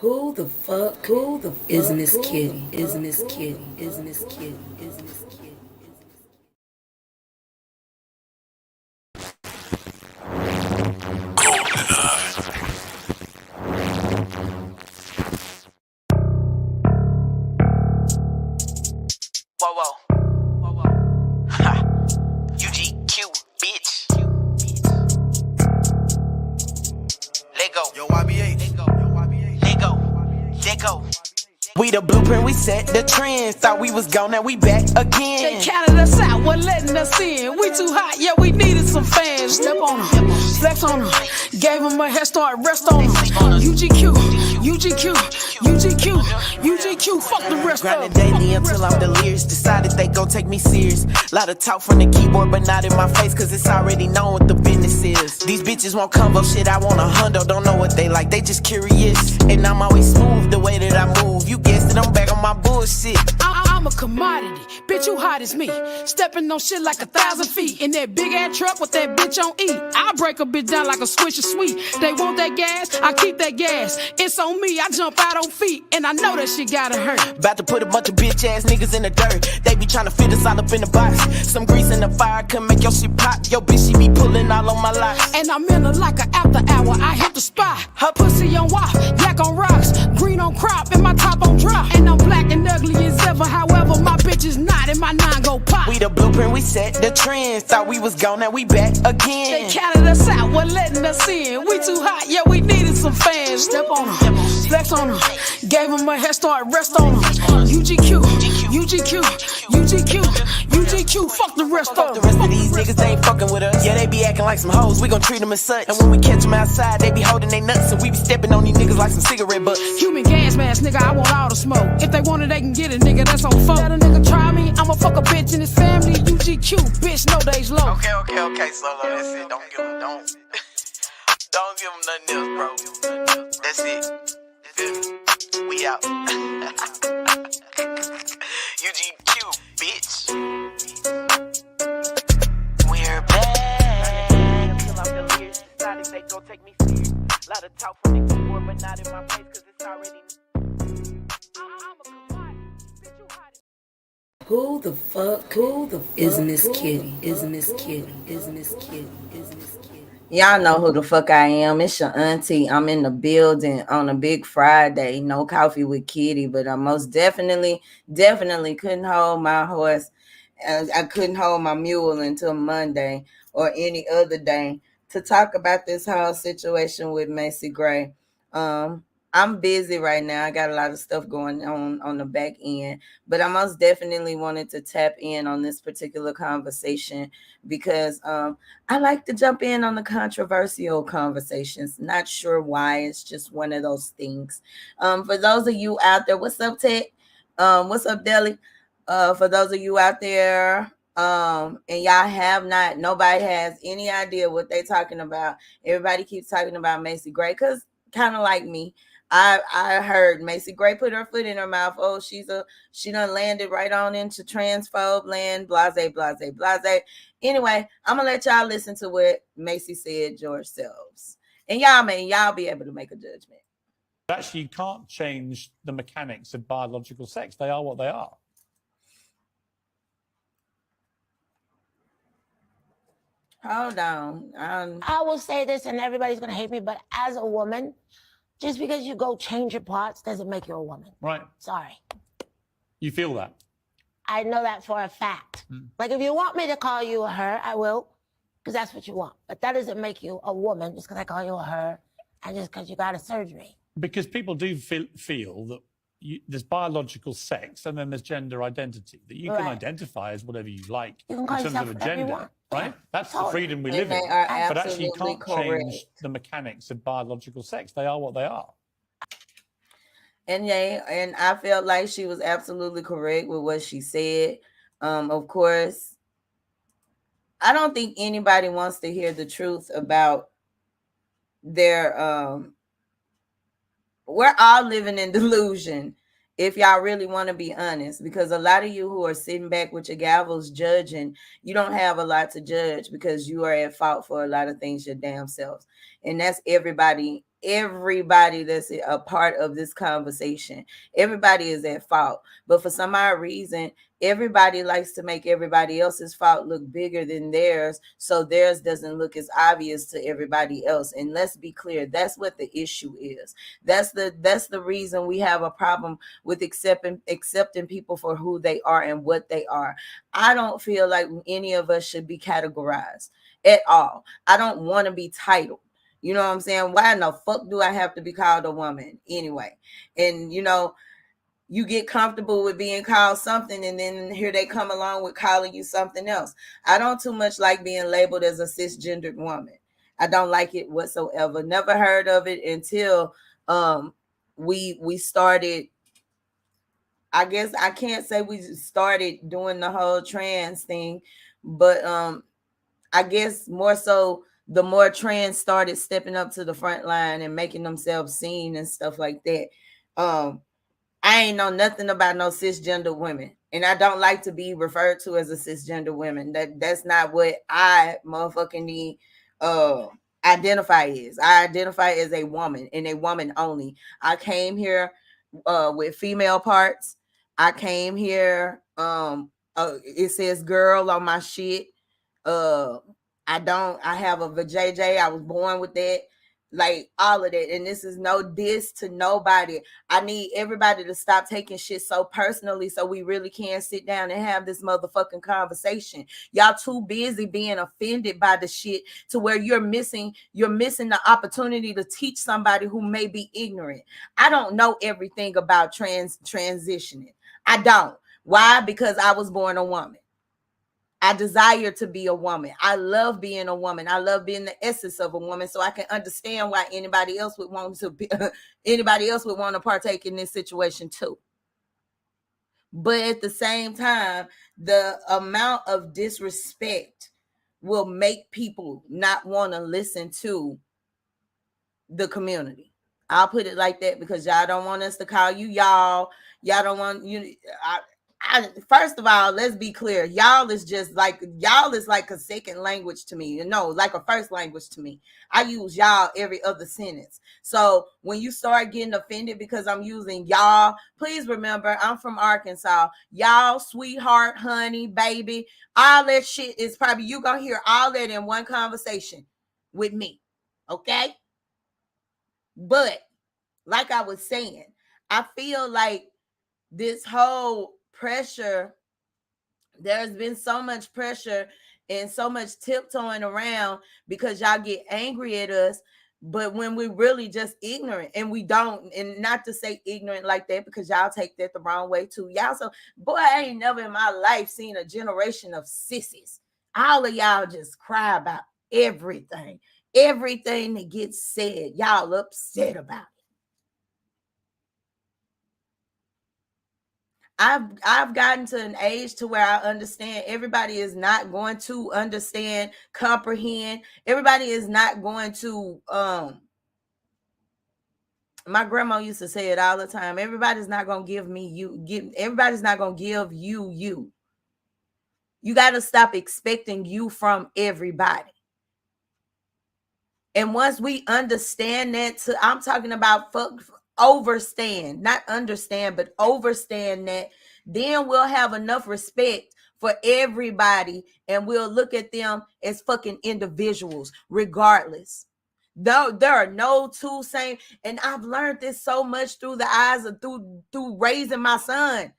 Who the fuck is Miss Kitty? Is Miss Kitty? Is Miss Kitty? Is Miss Kitty? Whoa, whoa. Whoa, whoa. Ha. UGQ, bitch. Let go. Yo, YBH. Let go. Let go. Let go. We the blueprint, we set the trend. Thought we was gone, now we back again. They counted us out, wasn't letting us in. We too hot, yeah, we needed some fans. Step on them, flex on them. Gave them a head start, rest on them. UGQ, UGQ, UGQ, UGQ, fuck the rest of Grinding them. daily until I'm delirious. Decided they gon' take me serious. Lot of talk from the keyboard, but not in my face, cause it's already known what the business is. These bitches want combo shit, I want a hundo. Don't know what they like, they just curious. And I'm always smooth the way that I move. You guessed it, I'm back on my bullshit. I'm a commodity, bitch, you hot as me. Stepping on shit like 1,000 feet. In that big ass truck with that bitch on E. I break a bitch down like a switch of sweet. They want that gas, I keep that gas. It's on me, I jump out on feet. And I know that shit gotta hurt. About to put a bunch of bitch ass niggas in the dirt. They be tryna fit us all up in the box. Some grease in the fire can make your shit pop. Yo bitch, she be pulling all on my locks. And I'm in her like an after hour, I hit the spot. Her pussy on wop, yak on rocks. Green on crop, and my top on drop. And I'm black and ugly as ever, however, my bitch is not, and my nine go pop. We the blueprint, we set the trend. Thought we was gone, now we back again. They counted us out, wasn't letting us in. We too hot, yeah, we needed some fans. Step on them, flex on them. Gave them a head start, rest on them. UGQ, UGQ, UGQ, UGQ, fuck the rest Fuck of the them. rest of these niggas, they ain't fucking with us. Yeah, they be acting like some hoes, we gon' treat them as such. And when we catch them outside, they be holding they nuts. And we be stepping on these niggas like some cigarette butts. Human gas mask, nigga, I want all the smoke. If they want it, they can get it, nigga, that's on phone. Let a nigga try me, I'ma fuck a bitch in his family. UGQ, bitch, no days low. Okay, Solo, that's it. Don't give them, don't give them nothing else, bro. That's it. You feel me? We out. UGQ, bitch. We're back. Until I'm delirious, decided they gon' take me serious. Lot of talk from the keyboard, but not in my face, cause it's already. Who the fuck is Miss Kitty? Is Miss Kitty? Is Miss Kitty? Is Miss Kitty? Y'all know who the fuck I am. It's your auntie. I'm in the building on a big Friday. No coffee with Kitty, but I most definitely couldn't hold my horse. I couldn't hold my mule until Monday or any other day to talk about this whole situation with Macy Gray. I'm busy right now. I got a lot of stuff going on the back end, but I most definitely wanted to tap in on this particular conversation because I like to jump in on the controversial conversations. Not sure why. It's just one of those things. For those of you out there, what's up, Tech? What's up, Deli? For those of you out there, and y'all have not, nobody has any idea what they're talking about. Everybody keeps talking about Macy Gray because kind of like me. I heard Macy Gray put her foot in her mouth. Oh, she done landed right on into transphobe land, blase, blase, blase. Anyway, I'm gonna let y'all listen to what Macy said yourselves. And y'all be able to make a judgment. Actually, you can't change the mechanics of biological sex. They are what they are. Hold on. I will say this, and everybody's gonna hate me, but as a woman, just because you go change your parts doesn't make you a woman. Right. Sorry. You feel that? I know that for a fact. Like, if you want me to call you a her, I will, because that's what you want. But that doesn't make you a woman just because I call you a her and just because you got a surgery. Because people do feel that there's biological sex and then there's gender identity, that you can identify as whatever you like You can call in terms yourself of a whatever you gender, want. right? Yeah, That's the totally. freedom we And live they in. are But actually, you absolutely can't correct. change the mechanics of biological sex. They are what they are. And I felt like she was absolutely correct with what she said. Of course, I don't think anybody wants to hear the truth about their we're all living in delusion if y'all really want to be honest, because a lot of you who are sitting back with your gavels judging, you don't have a lot to judge because you are at fault for a lot of things your damn selves. and that's everybody that's a part of this conversation. Everybody is at fault, but for some odd reason everybody likes to make everybody else's fault look bigger than theirs, so theirs doesn't look as obvious to everybody else. And let's be clear, that's what the issue is. That's the reason we have a problem with accepting people for who they are and what they are. I don't feel like any of us should be categorized at all. I don't want to be titled. You know what I'm saying? Why in the fuck do I have to be called a woman anyway? And you know, you get comfortable with being called something, and then here they come along with calling you something else. I don't too much like being labeled as a cisgendered woman. I don't like it whatsoever. Never heard of it until we started. I guess I can't say we started doing the whole trans thing, but I guess more so the more trans started stepping up to the front line and making themselves seen and stuff like that. I ain't know nothing about no cisgender women, and I don't like to be referred to as a cisgender woman. That's not what I motherfucking identify as. I identify as a woman and a woman only. I came here with female parts. I came here. It says girl on my shit. I have a vajayjay. I was born with that, like all of that. And this is no diss to nobody. I need everybody to stop taking shit so personally, so we really can sit down and have this motherfucking conversation. Y'all too busy being offended by the shit to where you're missing the opportunity to teach somebody who may be ignorant. I don't know everything about transitioning. I don't. Why? Because I was born a woman. I desire to be a woman. I love being a woman. I love being the essence of a woman. So I can understand why anybody else would want to partake in this situation too. But at the same time, the amount of disrespect will make people not want to listen to the community. I'll put it like that, because y'all don't want us to call you y'all. Y'all don't want you. First of all, let's be clear. Y'all is like a second language to me. No, like a first language to me. I use y'all every other sentence. So when you start getting offended because I'm using y'all, please remember I'm from Arkansas. Y'all, sweetheart, honey, baby, all that shit is probably, you gonna hear all that in one conversation with me. Okay? But like I was saying, I feel like this whole pressure, there's been so much pressure and so much tiptoeing around because y'all get angry at us, but when we're really just ignorant, and we don't, and not to say ignorant like that because y'all take that the wrong way too. Y'all, so boy, I ain't never in my life seen a generation of sissies. All of y'all just cry about everything that gets said. Y'all upset about it. I've gotten to an age to where I understand everybody is not going to understand, comprehend. Everybody is not going to my grandma used to say it all the time. Everybody's not going to give me everybody's not going to give you. You got to stop expecting you from everybody. And once we understand that, I'm talking about overstand, not understand, but overstand that, then we'll have enough respect for everybody, and we'll look at them as fucking individuals regardless. Though there are no two same, and I've learned this so much through the eyes of through raising my son.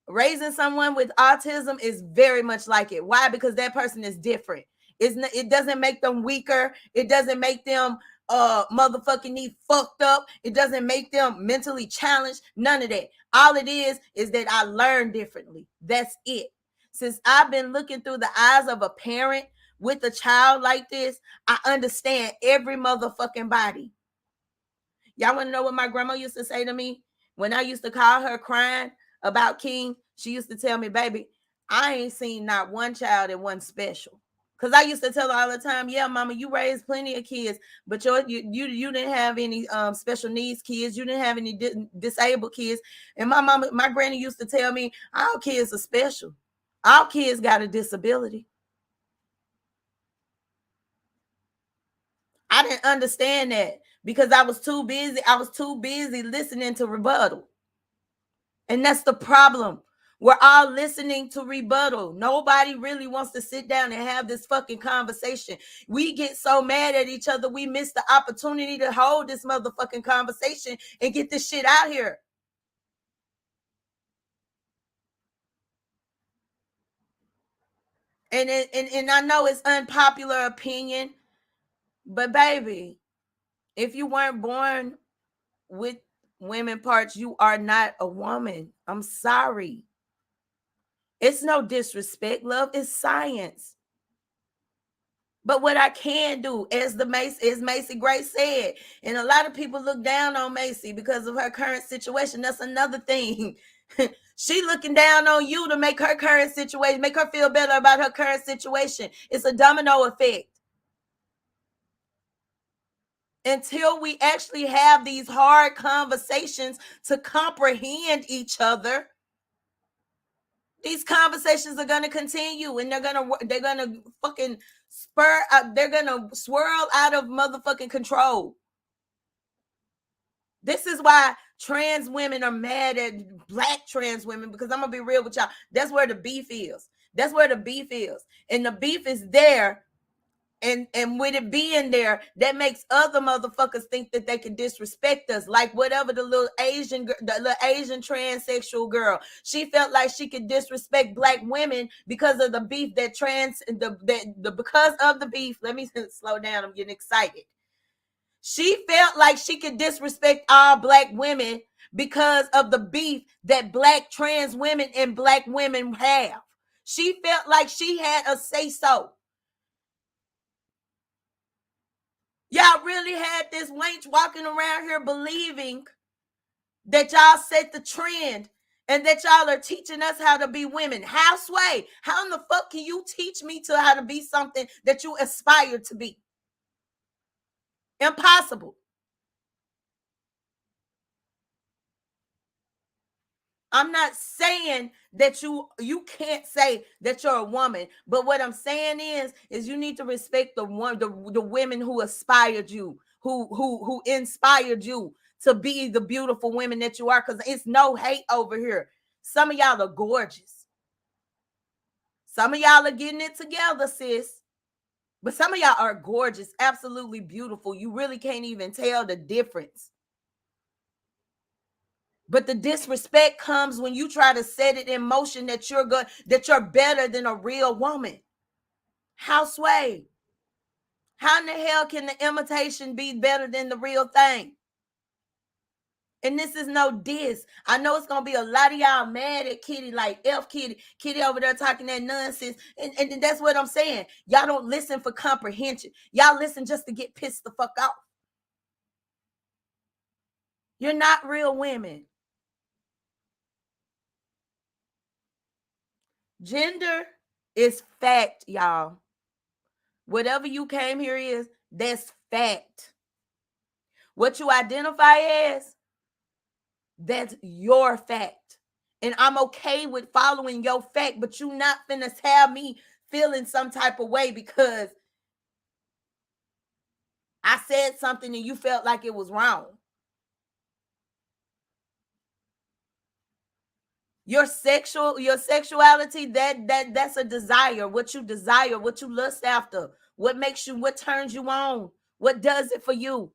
Raising someone with autism is very much like it. Why? Because that person is different. It doesn't make them weaker. It doesn't make them motherfucking fucked up. It doesn't make them mentally challenged. None of that. All it is that I learn differently. That's it. Since I've been looking through the eyes of a parent with a child like this, I understand every motherfucking body. Y'all want to know what my grandma used to say to me when I used to call her crying about King? She used to tell me, baby, I ain't seen not one child that wasn't special. Because I used to tell her all the time, yeah, mama, you raised plenty of kids, but you didn't have any special needs kids. You didn't have any disabled kids. And my granny used to tell me, all kids are special. All kids got a disability. I didn't understand that because I was too busy. I was too busy listening to rebuttal. And that's the problem. We're all listening to rebuttal. Nobody really wants to sit down and have this fucking conversation. We get so mad at each other, we miss the opportunity to hold this motherfucking conversation and get this shit out here. And I know it's unpopular opinion, but baby, if you weren't born with women parts, you are not a woman. I'm sorry. It's no disrespect, love. It's science. But what I can do, as Macy Gray said, and a lot of people look down on Macy because of her current situation. That's another thing. She looking down on you to make her current situation, make her feel better about her current situation. It's a domino effect. Until we actually have these hard conversations to comprehend each other, these conversations are going to continue, and they're going to fucking they're going to swirl out of motherfucking control. This is why trans women are mad at black trans women, because I'm going to be real with y'all. That's where the beef is. That's where the beef is. And the beef is there. And with it being there, that makes other motherfuckers think that they can disrespect us. Like whatever the little Asian transsexual girl, she felt like she could disrespect black women because of the beef that because of the beef. Let me slow down. I'm getting excited. She felt like she could disrespect all black women because of the beef that black trans women and black women have. She felt like she had a say-so. Y'all really had this wench walking around here believing that y'all set the trend and that y'all are teaching us how to be women. How, Sway? How in the fuck can you teach me to how to be something that you aspire to be? Impossible. I'm not saying that you can't say that you're a woman, but what I'm saying is you need to respect the women who aspired you, who inspired you to be the beautiful women that you are, because it's no hate over here. Some of y'all are gorgeous. Some of y'all are getting it together, sis. But some of y'all are gorgeous, absolutely beautiful. You really can't even tell the difference. But the disrespect comes when you try to set it in motion that you're good, that you're better than a real woman. How, Sway? How in the hell can the imitation be better than the real thing? And this is no diss. I know it's gonna be a lot of y'all mad at Kitty, like F Kitty over there talking that nonsense. And that's what I'm saying. Y'all don't listen for comprehension. Y'all listen just to get pissed the fuck off. You're not real women. Gender is fact, y'all. Whatever you came here is, that's fact. What you identify as, that's your fact. And I'm okay with following your fact, but you not finna have me feeling some type of way because I said something and you felt like it was wrong. Your sexuality, that's a desire. What you desire, what you lust after, what makes you, what turns you on, what does it for you.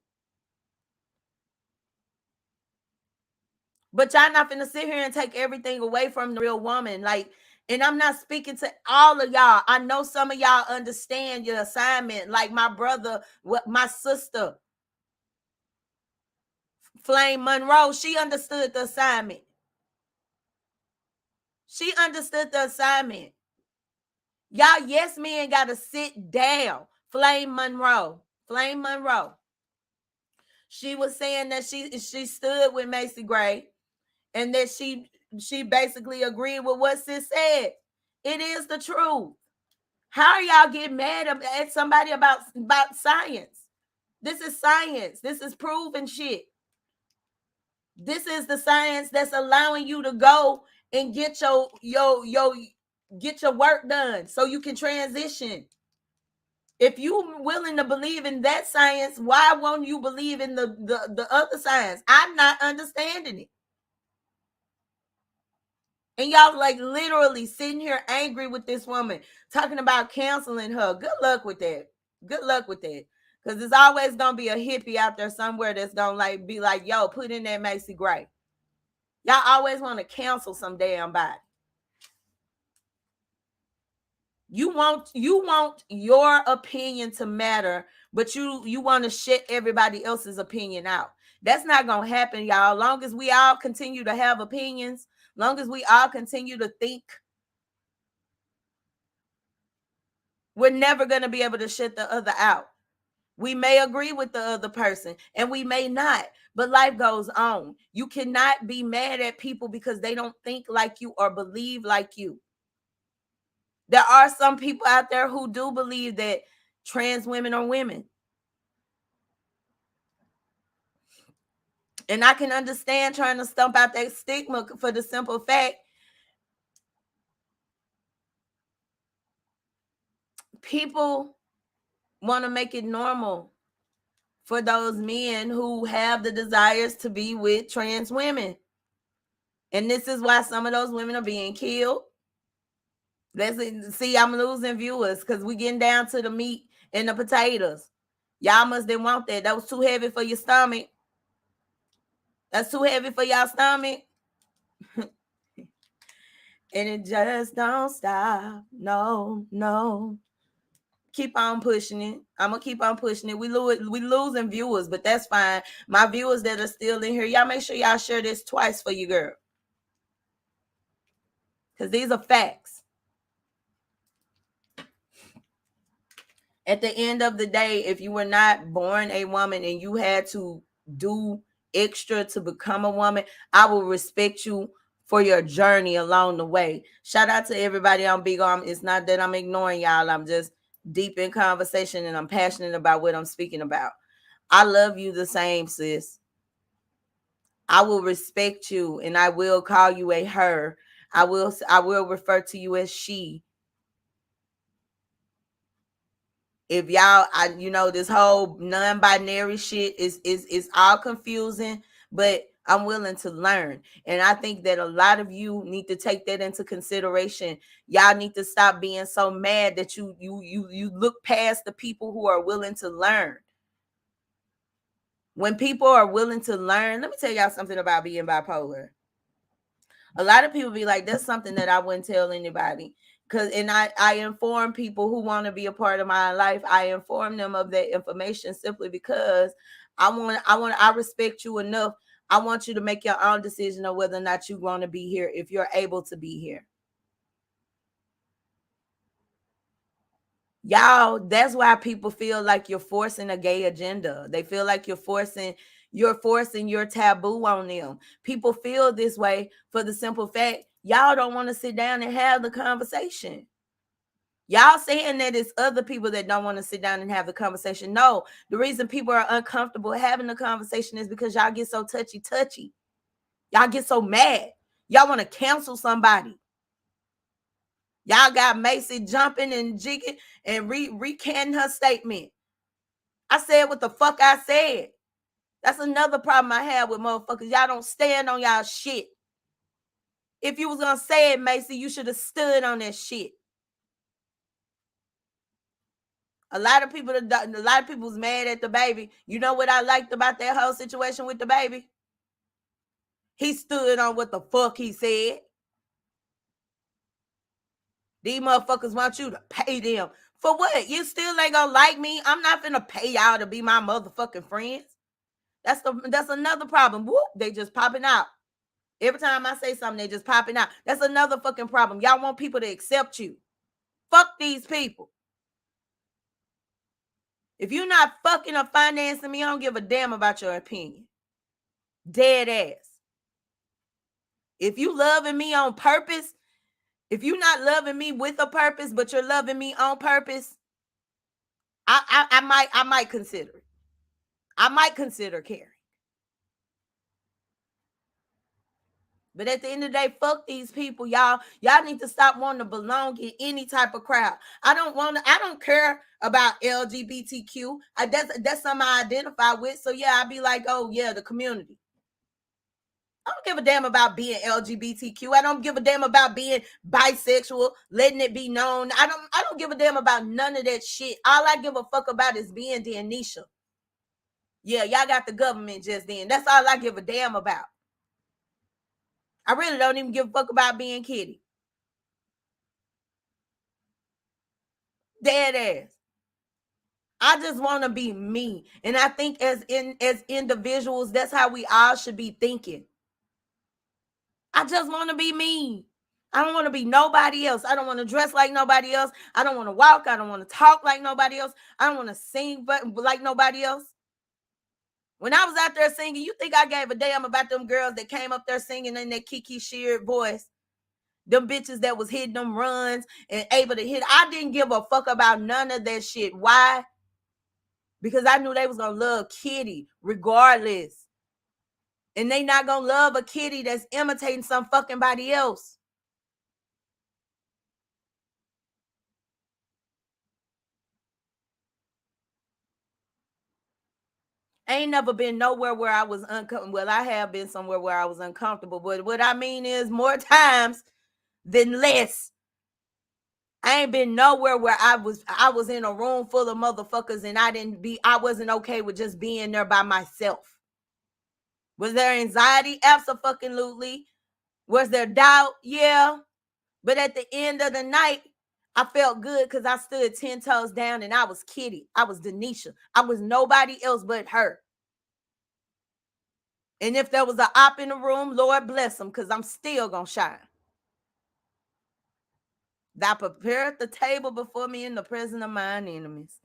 But y'all not finna sit here and take everything away from the real woman. Like, and I'm not speaking to all of y'all. I know some of y'all understand your assignment. Like my brother, my sister, Flame Monroe, she understood the assignment. She understood the assignment. Y'all, yes men gotta sit down. Flame Monroe. She was saying that she stood with Macy Gray and that she basically agreed with what sis said. It is the truth. How are y'all getting mad at somebody about science? This is science. This is proven shit. This is the science that's allowing you to go and get your work done so you can transition. If you're willing to believe in that science, why won't you believe in the other science? I'm not understanding it. And y'all like literally sitting here angry with this woman, talking about canceling her. Good luck with that. Good luck with that. Because there's always going to be a hippie out there somewhere that's going to like be like, yo, put in that Macy Gray. Y'all always want to cancel some damn body. You want your opinion to matter, but you want to shut everybody else's opinion out. That's not going to happen, y'all. Long as we all continue to have opinions, long as we all continue to think, we're never going to be able to shut the other out. We may agree with the other person and we may not, but life goes on. You cannot be mad at people because they don't think like you or believe like you. There are some people out there who do believe that trans women are women. And I can understand trying to stump out that stigma for the simple fact people want to make it normal for those men who have the desires to be with trans women. And this is why some of those women are being killed. Let's see, I'm losing viewers because we getting down to the meat and the potatoes. Y'all must didn't want that. That was too heavy for your stomach. That's too heavy for y'all stomach. And it just don't stop. No. Keep on pushing it. I'm gonna keep on pushing it. We losing viewers, but that's fine. My viewers that are still in here, y'all make sure y'all share this twice for you, girl. Because these are facts. At the end of the day, if you were not born a woman and you had to do extra to become a woman, I will respect you for your journey along the way. Shout out to everybody on Big Arm. It's not that I'm ignoring y'all. I'm just deep in conversation and I'm passionate about what I'm speaking about. I love you the same, sis. I will respect you and I will call you a her. I will refer to you as she. If y'all, this whole non-binary shit is all confusing, but I'm willing to learn. And I think that a lot of you need to take that into consideration. Y'all need to stop being so mad that you look past the people who are willing to learn. When people are willing to learn, let me tell y'all something about being bipolar. A lot of people be like, that's something that I wouldn't tell anybody. And I inform people who want to be a part of my life. I inform them of that information simply because I respect you enough. I want you to make your own decision of whether or not you want to be here if you're able to be here. Y'all, that's why people feel like you're forcing a gay agenda. They feel like you're forcing your taboo on them. People feel this way for the simple fact y'all don't want to sit down and have the conversation. Y'all saying that it's other people that don't want to sit down and have the conversation. No, the reason people are uncomfortable having the conversation is because y'all get so touchy. Y'all get so mad. Y'all want to cancel somebody. Y'all got Macy jumping and jigging and recanting her statement. I said what the fuck I said. That's another problem I have with motherfuckers. Y'all don't stand on y'all shit. If you was gonna say it, Macy, you should have stood on that shit. A lot of people was mad at the baby. You know what I liked about that whole situation with the baby? He stood on what the fuck he said. These motherfuckers want you to pay them. For what? You still ain't gonna like me? I'm not finna pay y'all to be my motherfucking friends. That's another problem. Whoop, they just popping out. Every time I say something, they just popping out. That's another fucking problem. Y'all want people to accept you. Fuck these people. If you're not fucking or financing me, I don't give a damn about your opinion. Dead ass. If you loving me on purpose, if you're not loving me with a purpose, but you're loving me on purpose, I might consider it. I might consider caring. But at the end of the day, fuck these people, y'all. Y'all need to stop wanting to belong in any type of crowd. I don't care about LGBTQ. That's something I identify with. So yeah, I'd be like, oh yeah, the community. I don't give a damn about being LGBTQ. I don't give a damn about being bisexual, letting it be known. I don't give a damn about none of that shit. All I give a fuck about is being Danisha. Yeah, y'all got the government just then. That's all I give a damn about. I really don't even give a fuck about being Kitty. Dead ass. I just want to be me. And I think as individuals, that's how we all should be thinking. I just want to be me. I don't want to be nobody else. I don't want to dress like nobody else. I don't want to walk. I don't want to talk like nobody else. I don't want to sing like nobody else. When I was out there singing, you think I gave a damn about them girls that came up there singing in their Kiki Sheard voice? Them bitches that was hitting them runs and able to hit. I didn't give a fuck about none of that shit. Why? Because I knew they was going to love Kitty regardless. And they not going to love a Kitty that's imitating some fucking body else. I ain't never been nowhere where I was uncomfortable. Well, I have been somewhere where I was uncomfortable. But what I mean is more times than less. I ain't been nowhere where I was in a room full of motherfuckers and I wasn't okay with just being there by myself. Was there anxiety? Absolutely. Was there doubt? Yeah. But at the end of the night, I felt good because I stood 10 toes down and I was Kitty. I was Danisha. I was nobody else but her. And if there was an op in the room, Lord bless them, because I'm still going to shine. Thou prepared the table before me in the presence of mine enemies.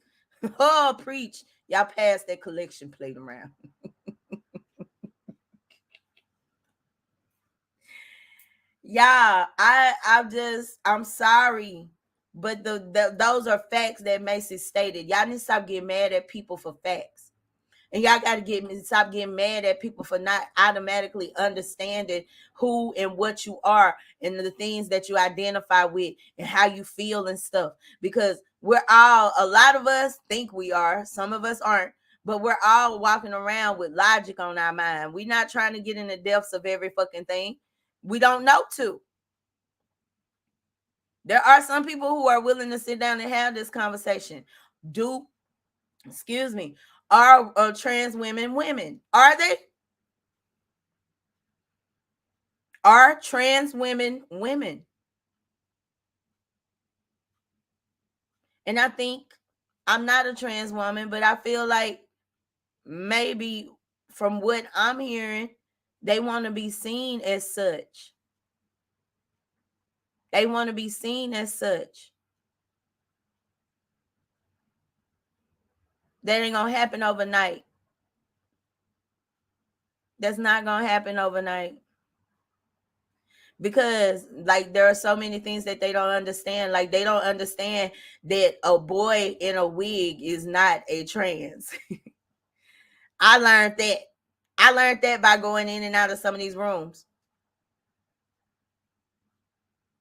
Oh, preach. Y'all pass that collection plate around. Yeah, I'm sorry. But those are facts that Macy stated. Y'all need to stop getting mad at people for facts. And y'all got to stop getting mad at people for not automatically understanding who and what you are and the things that you identify with and how you feel and stuff. Because a lot of us think we are, some of us aren't, but we're all walking around with logic on our mind. We're not trying to get in the depths of every fucking thing. We don't know to. There are some people who are willing to sit down and have this conversation. Are trans women? Are they? Are trans women? And I think I'm not a trans woman, but I feel like maybe from what I'm hearing, they want to be seen as such. They want to be seen as such. That ain't going to happen overnight. That's not going to happen overnight. Because like there are so many things that they don't understand. Like they don't understand that a boy in a wig is not a trans. I learned that by going in and out of some of these rooms.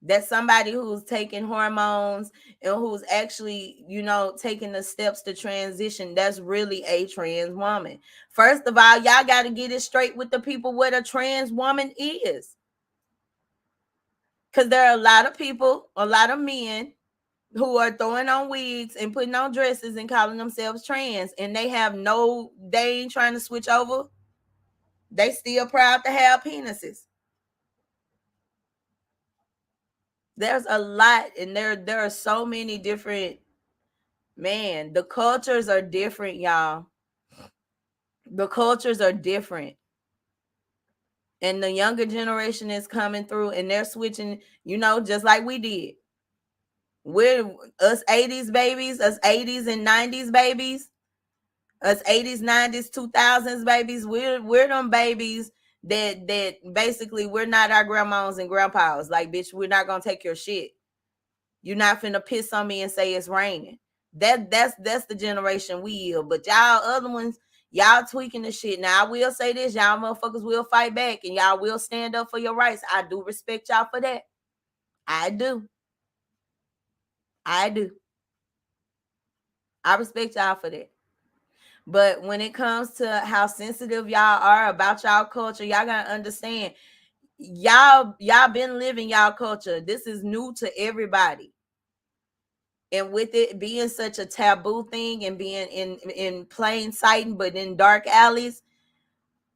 That's somebody who's taking hormones and who's actually, taking the steps to transition. That's really a trans woman. First of all, y'all got to get it straight with the people what a trans woman is. Because there are a lot of people, a lot of men who are throwing on wigs and putting on dresses and calling themselves trans. And they ain't trying to switch over. They still proud to have penises. There's a lot, and there are so many different, the cultures are different, y'all. The cultures are different. And the younger generation is coming through and they're switching, just like we did. We're us 80s babies, us 80s and 90s babies, us 80s, 90s, 2000s babies. We're them babies that basically we're not our grandmas and grandpas. Like, bitch, we're not gonna take your shit. You're not finna piss on me and say it's raining. That's the generation we are. But y'all other ones, Y'all tweaking the shit. Now I will say this, y'all motherfuckers will fight back and y'all will stand up for your rights. I do respect y'all for that. I do. I respect y'all for that. But when it comes to how sensitive y'all are about y'all culture, y'all gotta understand, y'all been living y'all culture. This is new to everybody. And with it being such a taboo thing and being in plain sight, but in dark alleys,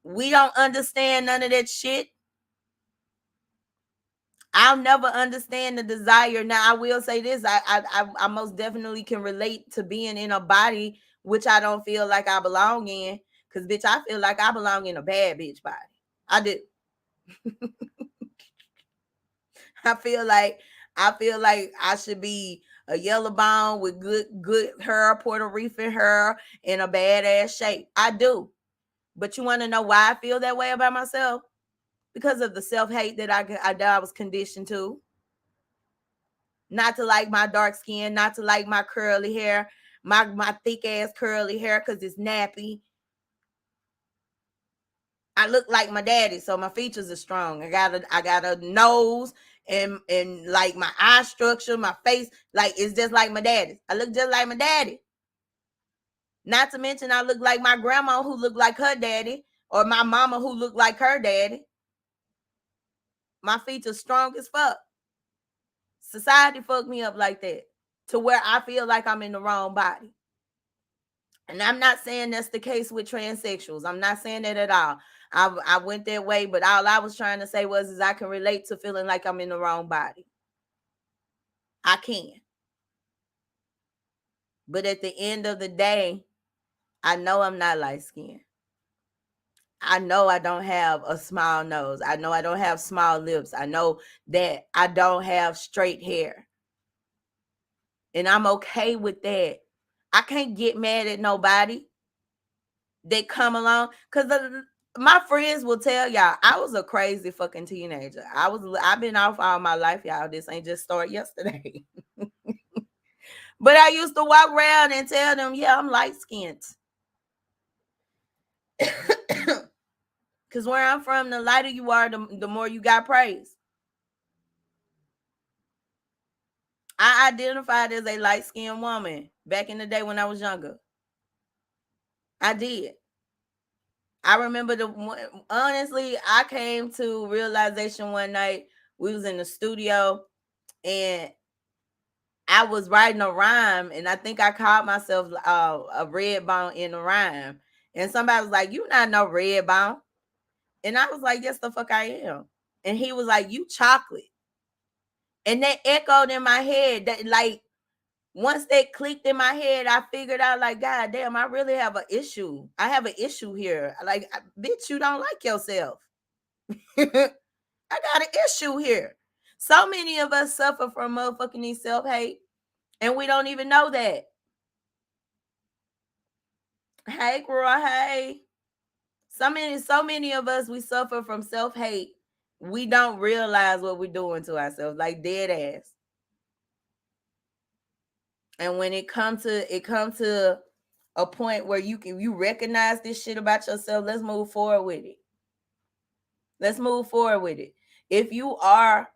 we don't understand none of that shit. I'll never understand the desire. Now, I will say this. I most definitely can relate to being in a body which I don't feel like I belong in. Because, bitch, I feel like I belong in a bad bitch body. I do. I feel like I should be a yellow bone with good hair, Puerto Rican hair, in a badass shape. I do. But you want to know why I feel that way about myself? Because of the self-hate that I was conditioned to. Not to like my dark skin, not to like my curly hair, my thick ass curly hair because it's nappy. I look like my daddy, so my features are strong. I got a nose and like my eye structure, my face, like it's just like my daddy. I look just like my daddy. Not to mention I look like my grandma who looked like her daddy, or my mama who looked like her daddy. My features strong as fuck. Society fucked me up like that to where I feel like I'm in the wrong body. And I'm not saying that's the case with transsexuals. I'm not saying that at all. I went that way, but all I was trying to say is I can relate to feeling like I'm in the wrong body. I can. But at the end of the day, I know I'm not light skinned. I know I don't have a small nose. I know I don't have small lips. I know that I don't have straight hair. And I'm okay with that. I can't get mad at nobody that come along, because my friends will tell y'all I was a crazy fucking teenager. I've been off all my life, y'all. This ain't just started yesterday. But I used to walk around and tell them, yeah, I'm light skinned. Because where I'm from, the lighter you are, the more you got praise. I identified as a light skinned woman back in the day when I was younger. I did. I remember honestly, I came to realization one night. We was in the studio and I was writing a rhyme, and I think I called myself a red bone in the rhyme. And somebody was like, "You not no red bone," and I was like, "Yes, the fuck I am." And he was like, "You chocolate," and that echoed in my head. That like once that clicked in my head, I figured out like, God damn, I really have an issue. I have an issue here. Like, bitch, you don't like yourself. I got an issue here. So many of us suffer from motherfucking self-hate. And we don't even know that. Hey, girl, hey. So many of us, we suffer from self-hate. We don't realize what we're doing to ourselves, like dead ass. And when it comes to a point where you recognize this shit about yourself, let's move forward with it. Let's move forward with it. If you are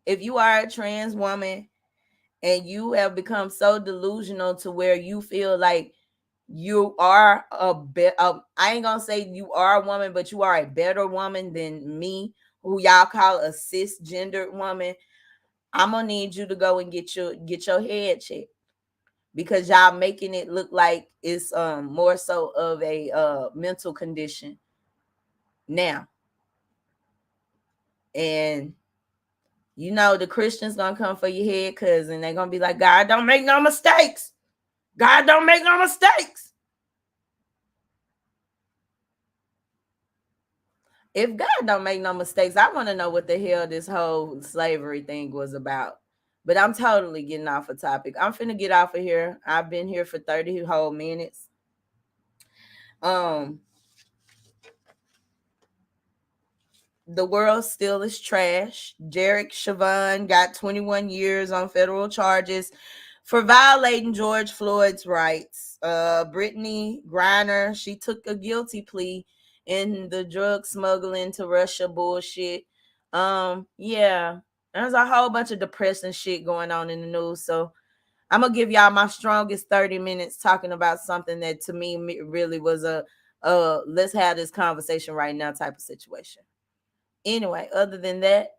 a trans woman and you have become so delusional to where you feel like you are I ain't gonna say you are a woman, but you are a better woman than me, who y'all call a cisgendered woman, I'm gonna need you to go and get your head checked, because y'all making it look like it's more so of a mental condition now. And you know the Christians gonna come for your head, and they're gonna be like, God don't make no mistakes. God don't make no mistakes. If God don't make no mistakes, I want to know what the hell this whole slavery thing was about. But I'm totally getting off a topic. I'm finna get off of here. I've been here for 30 whole minutes. The world still is trash. Derek Chauvin got 21 years on federal charges for violating George Floyd's rights. Brittany Griner, she took a guilty plea in the drug smuggling to Russia bullshit. Yeah, there's a whole bunch of depressing shit going on in the news. So I'm gonna give y'all my strongest 30 minutes talking about something that to me really was a let's have this conversation right now type of situation. Anyway, other than that,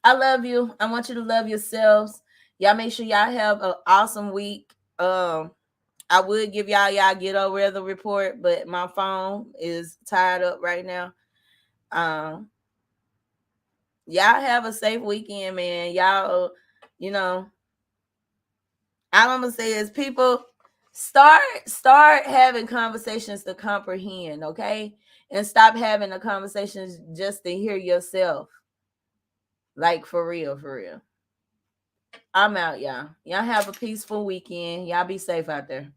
I love you. I want you to love yourselves. Y'all make sure y'all have an awesome week. I would give y'all get over weather report, but my phone is tied up right now. Y'all have a safe weekend, man. Y'all, you know, all I'm gonna say is people start having conversations to comprehend, okay? And stop having the conversations just to hear yourself. Like for real, for real. I'm out, y'all. Y'all have a peaceful weekend. Y'all be safe out there.